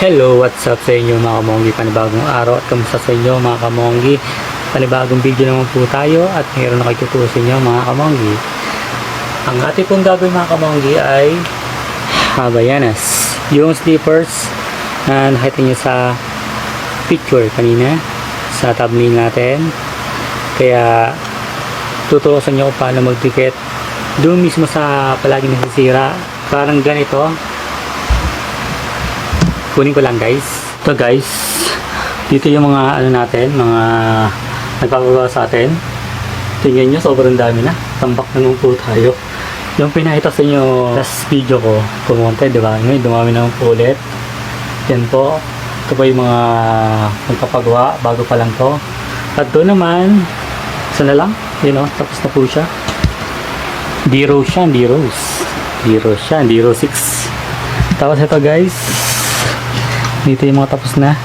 Hello, what's up sa inyo mga kamonggi? Panibagong araw at kamusta sa inyo mga kamonggi? Panibagong video naman po tayo at mayroon na kayo tuturo sa inyo mga kamonggi. Ang ating pong gagawin mga kamonggi ay Havaianas. Yung slippers na nakita nyo sa picture kanina sa thumbnail natin. Kaya tuturo sa inyo kung paano magdikit doon mismo sa palagi nasisira. Parang ganito. Kunin ko lang guys. Ito guys, dito yung mga ano natin, mga nagpapagawa sa atin. Tingnan nyo, sobrang dami na. Tambak na nung po tayo. Yung pinakita sa inyo last video ko, kumonte, diba? Ngayon, dumami naman po ulit. Yan po. Ito po yung mga nagpapagawa, bago pa lang to. At doon naman, isa na lang, you know, tapos na po siya. D-Rose siya, D-Rose. D-Rose siya, D-Rose 6. Tapos ito guys, dito yung mga tapos na.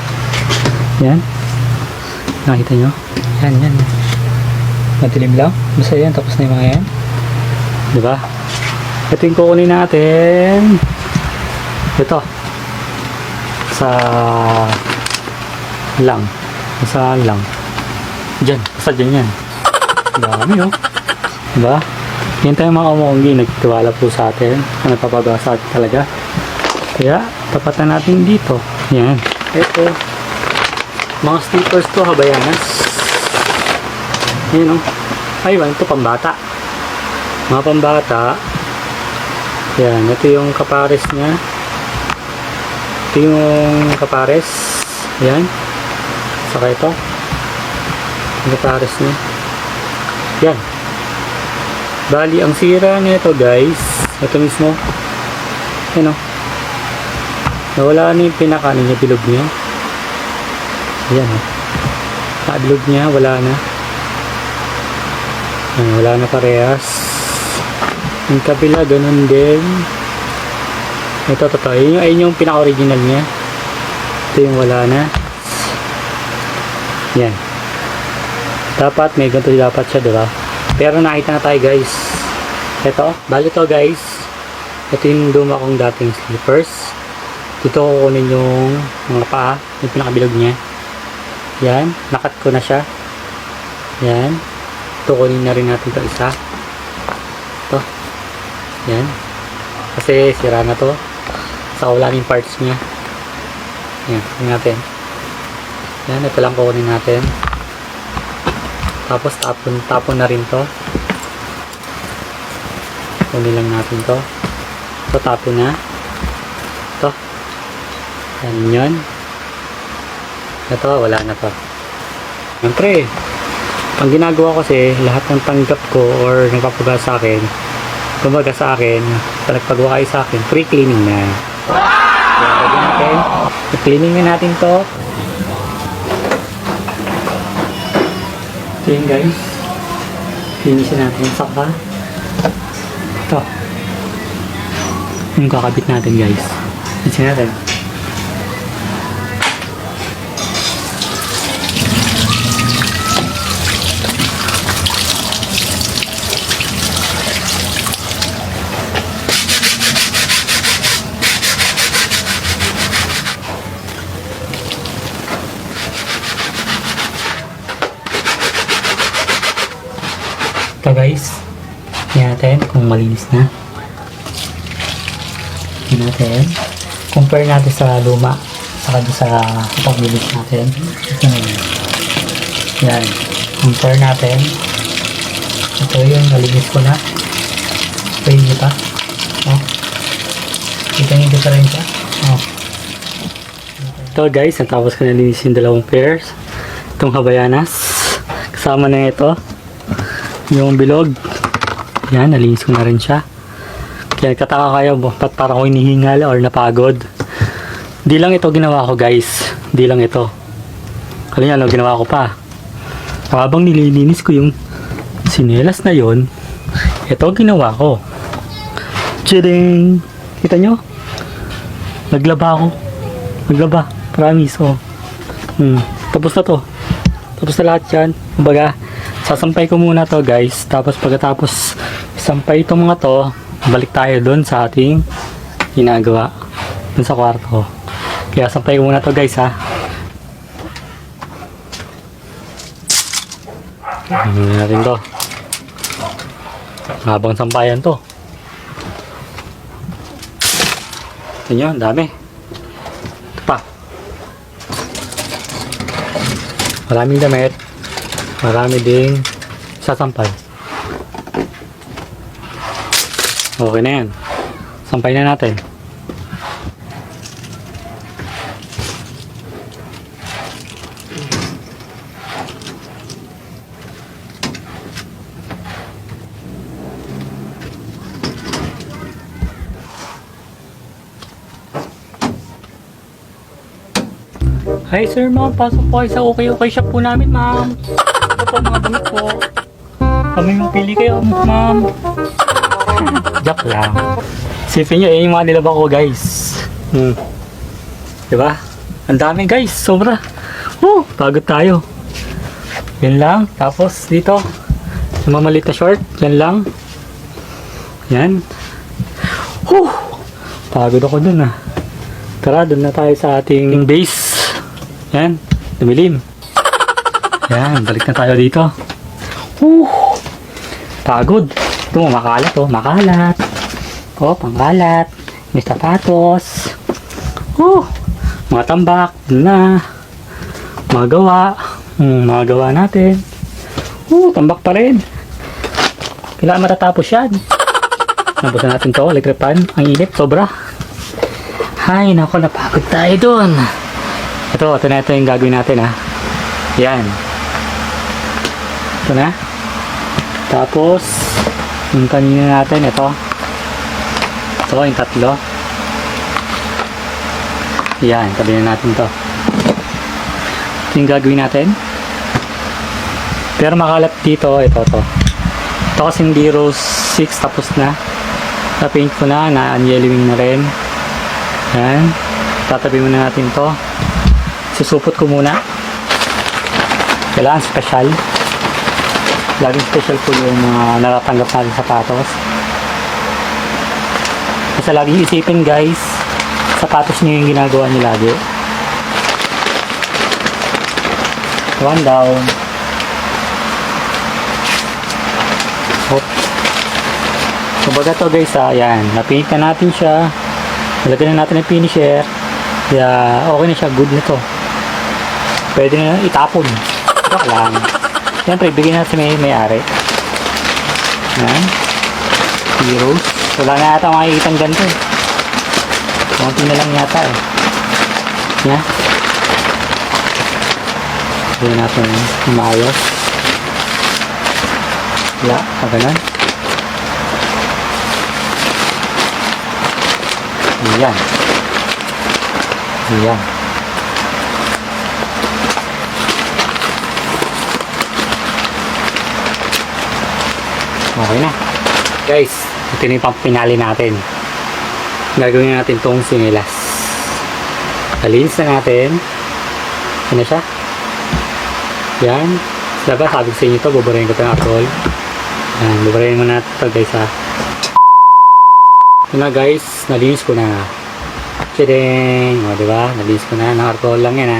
Yan. Nakita nyo? Yan. Madilim lang. Basta yan. Tapos na yung mga yan. Diba? Ito yung kukunin natin. Ito. Sa lang. Sa lang. Diyan. Basta dyan yan. Dami oh. Diba? Yan tayo mga kamonggi. Nagtiwala po sa atin. Na nagpapagawa sa atin talaga. Kaya, tapatan natin dito. Yan. Ito. Mga slippers to, Havaianas. Yan o. Ayun, ito pambata. Mga pambata. Yan. Ito yung kapares niya. Ito yung kapares. Yan. Saka ito. Yung kapares niya. Yan. Bali, ang sira nito guys. Ito mismo. Yan o. Nawala na yung pinaka niya, bilog niya. Ayan o. Bilog niya, wala na. Ayan, wala na parehas. Yung kabila, ganun din. Ito, totoo. Ayun yung pinaka-original niya. Ito yung wala na. Yan. Dapat, may ganito dapat siya, diba? Pero nakita na tayo, guys. Ito, bali to guys. Ito yung duma kong dating slippers. Dito ko kunin yung mga paa, yung pinakabilog niya. Yan, nakat ko na siya. Yan. Ito kunin na rin natin ito isa. Ito. Yan. Kasi sira na to. Sa wala yung parts niya. Yan, kunin natin. Yan, ito lang kunin natin. Tapos tapon na rin to. Kunin lang natin to. Ito tapon na. Ito. Yan yun. Ito, wala na to. Siyempre, ang ginagawa ko kasi, lahat ng tanggap ko or nagpapagawa sa akin, kumbaga sa akin, pag nagpagawa kayo sa akin, free cleaning na. Lagyan natin. I-cleaning na natin to. So yun guys. Linisin natin. Saka, ito. Yung kakabit natin guys. Linisin natin. Ito guys, tingnan natin kung malinis na. Tingnan natin. Compare natin sa luma saka sa paglinis natin. Ito na yun. Yan. Compare natin. Ito yung nalinis ko na. Ito yung iba. Oh. Ito yung diferensya. Oh. Ito guys, natapos ko na linis yung dalawang pairs. Itong Havaianas. Kasama na ito. Yung bilog. Yan, nalinis ko na rin siya. Kaya kataka kayo, ba't parang ako hinihingal or napagod. Di lang ito ginawa ko guys. Di lang ito. Kali ano, ginawa ko pa. Habang nililinis ko yung sinelas na yon, ito ginawa ko. Tchading! Kita nyo? Naglaba ako. Naglaba. Promise, oh. Tapos na to. Tapos na lahat yan. Kumbaga, sasampay ko muna to guys. Tapos pagkatapos sampay itong mga to, balik tayo doon sa ating ginagawa. Doon sa kwarto. Kaya sampay ko muna to guys ha. Hangin natin to. Habang sampayan to. Ito nyo, ang dami. Ito pa. Maraming damit. Marami ding sasampay. Okay na yan. Sampay na natin. Hi sir, ma'am. Pasok po kayo sa okay shop po namin, ma'am. Ito po mga damit po. Kami yung pili kayo, ma'am. Joke lang. Sipin nyo, yung mga nilabak ko, guys. Diba? Ang dami, guys. Sobra. Pagod tayo. Yan lang. Tapos, dito. Yung mamalit na short. Yan lang. Yan. Pagod ako dun, ah. Tara, dun na tayo sa ating base. Yan, dumilim. Yan, balik na tayo dito. Pagod. Ito, makalat oh, makalat. Pangkalat. May sapatos. Mga tambak. Dun na. Mga gawa natin. Tambak pa rin. Kailangan matatapos yan. Nabusan natin to, electric pan. Ang init, sobra. Hay, nako, napagod tayo dun. Ito na yung gagawin natin ha. Yan. Ito na. Tapos, yung kanina natin, ito. Ito, yung tatlo. Yan, tabi na natin to. Ito yung gagawin natin. Pero makalat dito, ito. Ito kasing D Rose 6 tapos na. Na-paint ko na, na-unyellowing na rin. Yan. Tatabi muna natin to. Susupot ko muna. Kailangan special. Laging special po yung mga natatanggap natin sapatos. Kasi laging isipin guys, sapatos nyo yung ginagawa nyo lagi. One down. Kumbaga to guys yan. Napaint na natin siya. Nalagyan na natin ng finisher. Kaya okay na siya. Good na to. Pwede na itapon. Ito lang. Siyempre, bigyan natin sa may-ari. Yan. Heroes. Wala na yata makikita ng ganito eh. Konti na lang yata eh. Yan. Bigyan natin yung maayos. Wala. Paganan. Yan. Yan. Okay na. Guys, ito na yung pinali natin. Gagawin natin itong sinilas. Alinis na natin. Ano siya? Yan. Diba, sabi ko sa inyo ito, buburahin ko ito ng alcohol. Yan, buburahin mo na ito guys ha. Ito na guys, nalinis ko na. Chideng! O diba, nalinis ko na. Ng alcohol lang yan ha.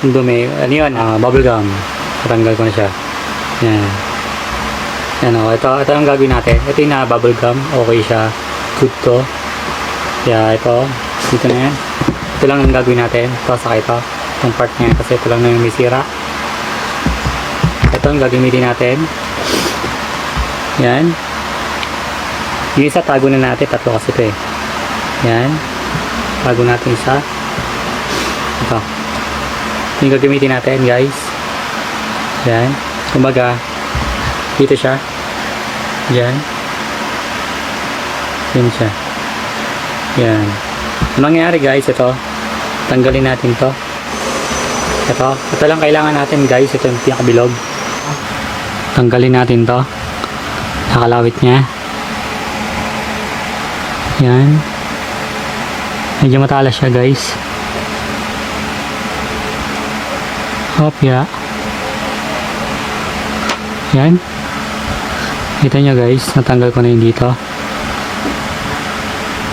Yung dumi, ano yun? Bubble gum. Patanggal ko na siya. Yan. Yan o, ito ang gagawin natin. Ito yung bubble gum. Okay siya. Good to. Kaya ito, dito na yan. Ito lang ang gagawin natin. Ito, saka ito. Itong part niya. Kasi ito lang na yung may sira. Ito ang gagamitin natin. Yan. Yung isa, tago na natin. Tatlo kasi ito eh. Yan. Tago natin isa. Ito. Yung gagamitin natin, guys. Yan. Kumbaga, dito siya. Yan. Yan siya. Yan. Ang mangyayari guys, ito. Tanggalin natin to. Ito lang kailangan natin guys. Ito yung pinakabilog. Tanggalin natin to. Nakalawit niya. Yan. Medyo matalas siya guys. Hopya. Yan. Kita nyo guys, natanggal ko na yung dito.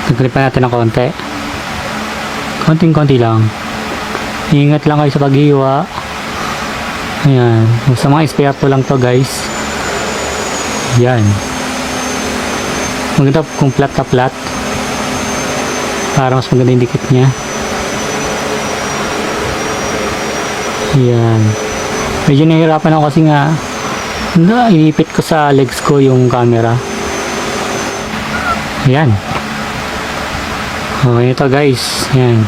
Tanggalin pa natin ng konti. Konting-konti lang. Ingat lang kayo sa paghiwa. Ayan. Sa mga espiyerto lang to guys. Yan. Maganda kung flat na flat. Para mas maganda yung dikit niya. Yan. Medyo nahihirapan ako kasi nga inipit ko sa legs ko yung camera. Yan. Okay ito guys. Yan.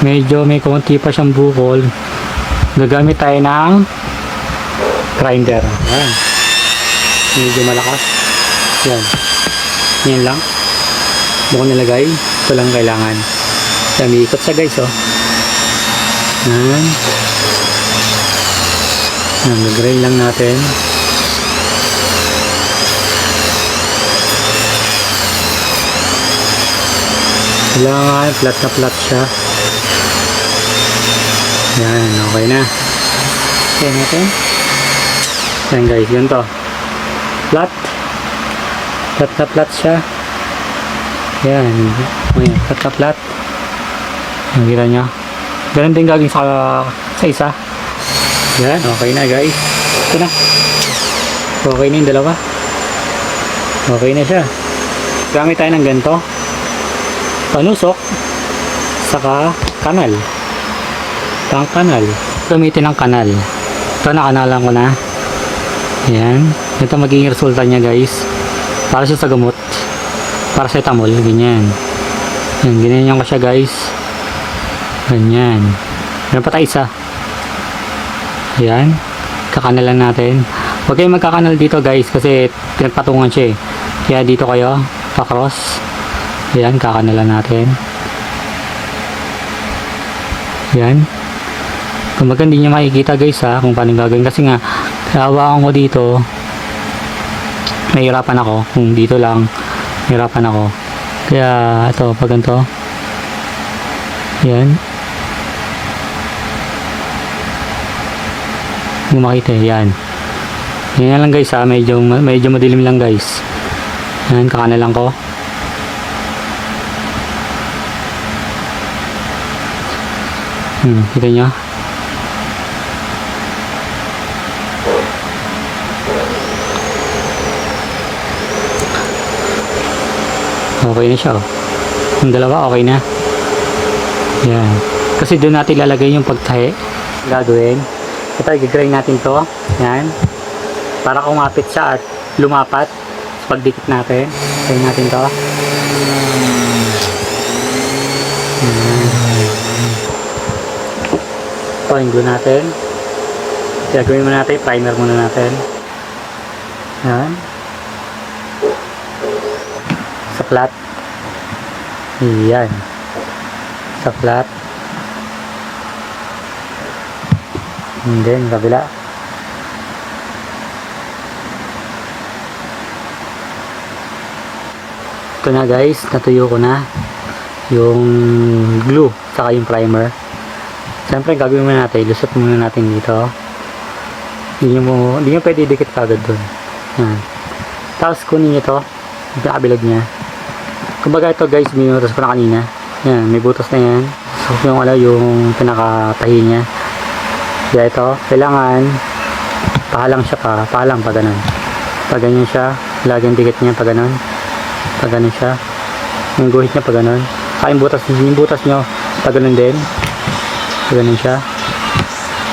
Medyo may konti pa siyang bukol. Gagamit tayo ng grinder. Yan. Medyo malakas. Yan. Yan lang. Buko nilagay. Ito lang kailangan. Yan. May ikot siya guys. Oh. Yan. Yan. Mag-grind lang natin. Kailangan flat na flat siya. Yan, okay na. Okay natin. Yan guys, yun to. Flat. Flat na flat siya. Yan. Ayan, flat na flat. Yan, kita nyo. Ganun din gagawin sa isa. Yan, okay na guys. Ito na. Okay na yung dalawa. Okay na siya. Gamit tayo ng ganito. Panusok. Saka kanal. Pang kanal. Gamitin ng kanal. Ito nakanalan ko na. Ayan. Ito magiging resulta niya guys. Para siya sa gamot. Paracetamol. Ganyan. Ayan. Ganyan ko siya guys. Ganyan. Meron pa tayo isa. Ayan. Kakanalan natin. Huwag kayong magkakanal dito guys. Kasi pinagpatungan siya eh. Kaya dito kayo. Pa-cross. Ayan. Kakanalan natin. Ayan. Kumbaga hindi nyo makikita guys ha kung paano gagawin kasi nga hawakan ko dito nahihirapan ako kung dito lang nahihirapan ako kaya ito pag ganito yan kung makita yan yan lang guys ha medyo madilim lang guys yan kakana lang ko kita nyo okay na siya oh. Yung dalawa okay na yan kasi doon natin lalagay yung pagtahi gagawin ito i-grind natin to yan para kumapit siya at lumapat sa pagdikit natin grind natin to yan ito yung glue natin gagawin muna natin primer muna natin yan sa flat yan sa flat and then kabila ito na guys natuyo ko na yung glue saka yung primer siyempre gagawin muna natin lusot muna natin dito hindi nyo pwede dikit kagad dun yan tapos kunin nyo to yung kabilog nya kumbaga ito guys binutas ko na kanina yan may butas na yan so yung pinakatahi nya kaya ito kailangan pahalang siya pahalang pa ganun pag ganyan siya lagyan dikit nya pa ganun siya yung guhit nya pa ganun saka yung butas nyo pa ganun din pa ganun siya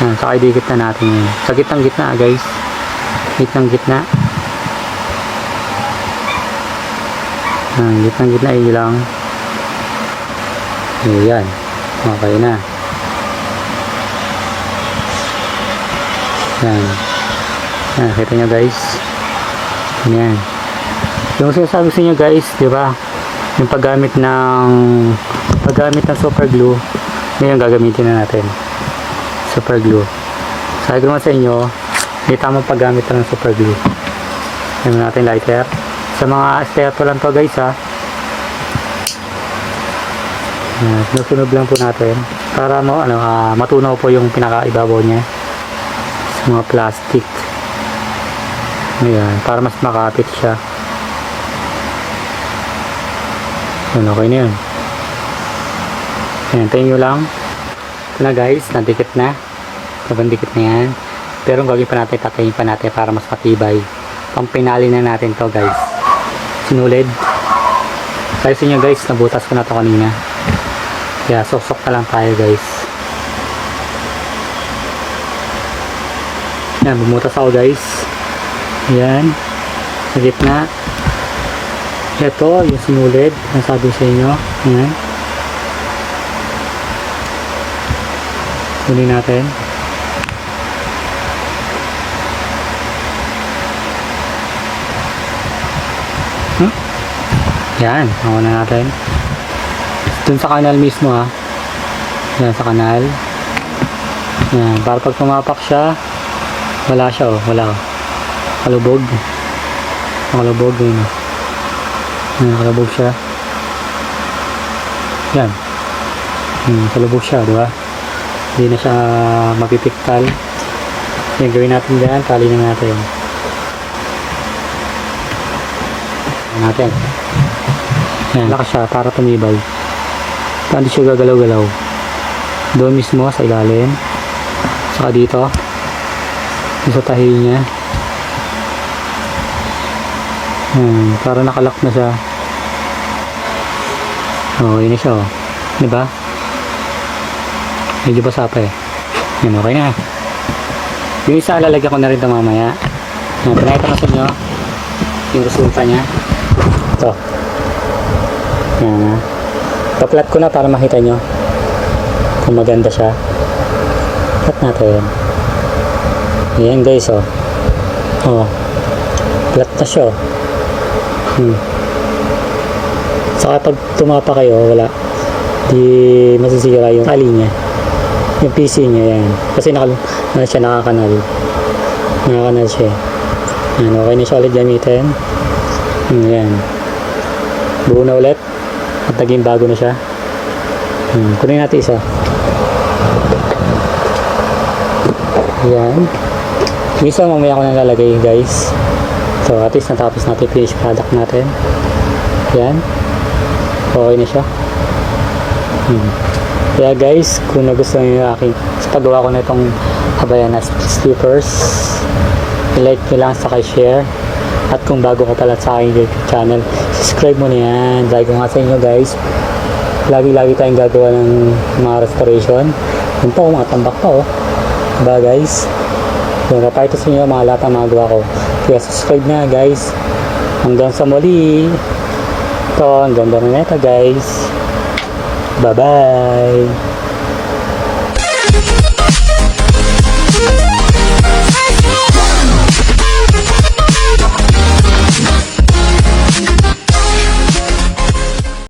yan saka idikit na natin yun sa gitnang gitna guys gitnang gitna yun lang ayan okay na yan kita nyo guys yan yung sinasabi sa inyo guys diba yung paggamit ng super glue ngayon gagamitin na natin super glue sabi ko naman sa inyo may tamang paggamit ng super glue yan natin lighter sa mga stereo lang to guys ha sinusunod lang po natin para matunaw po yung pinakaibabaw nya sa mga plastic ayan para mas makapit siya yan okay na yun ayan tayo nyo lang Ito na guys, nadikit na. Sobrang dikit na yan. Pero ang gagawin pa natin, tatayin pa natin para mas matibay. Pampinali na natin to guys. Sinulid. Kaya sa inyo guys, nabutas ko na to kanina. Kaya sok-sok na lang tayo guys. Yan, bumutas ako guys. Yan. Sa gitna. Ito, yung sinulid. Ang sabi sa inyo. Yan. Kunin natin. Yan, ako na natin. Dun sa kanal mismo ha. Yan sa kanal. Yan, para pag pumapak siya, wala siya oh, wala oh. Kalubog. Kalubog yun. Yan, kalubog siya. Yan. Kalubog siya, di ba? Hindi na siya mapipiktal. Yan, gawin natin dyan, tali na natin. Natin. Yan, lakas siya para tumibay. Hindi siya gagalaw-galaw. Doon mismo sa ilalim. Saka dito. Sa tahi niya. Yan, para nakalak na siya. Oh, yun na siya oh. Diba? Medyo basa pa eh. Yan, okay na. Yung isa lalagyan ko na rin ito mamaya. Yan, pinakita ko sa inyo yung resulta niya. Ito. Yan ha. Pa-flat ko na para makita nyo kung maganda siya. Flat natin. Yan guys oh. Oh. Flat na siya oh. Saka pag tumapa kayo, wala. Di masisira yung tali niya. Yung PC niya yan. Kasi siya nakakanal. Nakakanal siya. Yan, okay na siya ulit gamitin. Yan. Buo na ulit. At naging bago na siya. Kunin natin isa. Yan. Yung isa mamaya ko na lalagay guys. So at least natapos natin finish product natin. Yan. Okay na siya. Kaya guys, kung nagustuhan nyo yung aking paggawa ko na itong Havaianas slippers, i-like nyo lang sa share. At kung bago ka pala sa aking YouTube channel, subscribe mo na yan. Dahil ko nga sa inyo guys, lagi tayong gagawa ng mga restoration. Yun po, mga tambak pa oh. Diba guys? Yung kapahito sa inyo, mga lahat ng mga gawa ko. Kaya subscribe na guys. Hanggang sa muli. Ito, ang ganda na neta guys. Bye bye.